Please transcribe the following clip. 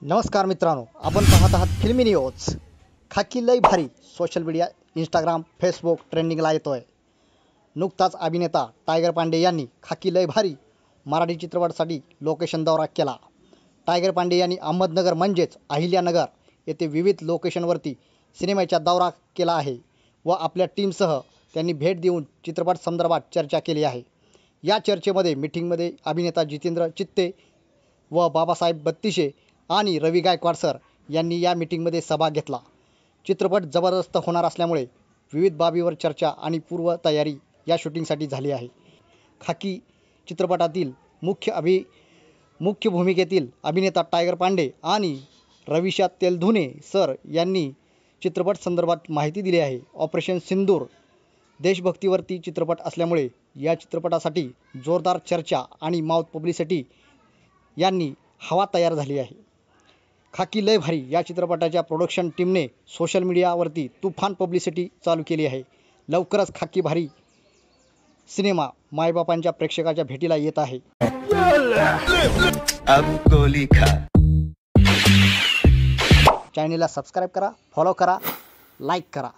नमस्कार मित्रांनो, आपण पाहत आहात फिल्मी न्यूज। खाकी लय भारी सोशल मीडिया इंस्टाग्राम फेसबुक ट्रेंडिंगला येतोय। नुकताच अभिनेता टायगर पांडे यांनी खाकी लय भारी मराठी चित्रपटासाठी लोकेशन दौरा केला। टायगर पांडे यांनी अहमदनगर म्हणजेच अहिल्यानगर येथे विविध लोकेशनवरती सिनेमाचा दौरा केला आहे व आपल्या टीमसह त्यांनी भेट देऊन चित्रपट संदर्भात चर्चा केली आहे। या चर्चेमध्ये मीटिंगमध्ये अभिनेता जितेंद्र चित्ते व बाबासाहेब बत्तीशे आणि रवी गायकवाड सर यांनी या मीटिंगमध्ये सहभाग घेतला। चित्रपट जबरदस्त होणार असल्यामुळे विविध बाबीवर चर्चा आणि पूर्वतयारी या शूटिंगसाठी झाली आहे। खाकी चित्रपटातील मुख्य भूमिकेतील अभिनेता टायगर पांडे आणि रवीशा तेलधुने सर यांनी चित्रपट संदर्भात माहिती दिली आहे। ऑपरेशन सिंदूर देशभक्तीवरती चित्रपट असल्यामुळे या चित्रपटासाठी जोरदार चर्चा आणि माउथ पब्लिसिटी यांनी हवा तयार झाली आहे। खाकी लय भारी या चित्रपटाच्या प्रोडक्शन टीमने सोशल मीडियावरती तुफान पब्लिसिटी चालू केली आहे। लवकरच खाकी भारी सिनेमा मायबापांच्या प्रेक्षकाच्या भेटीला येत आहे। चॅनलला सबस्क्राईब करा, फॉलो करा, लाईक करा।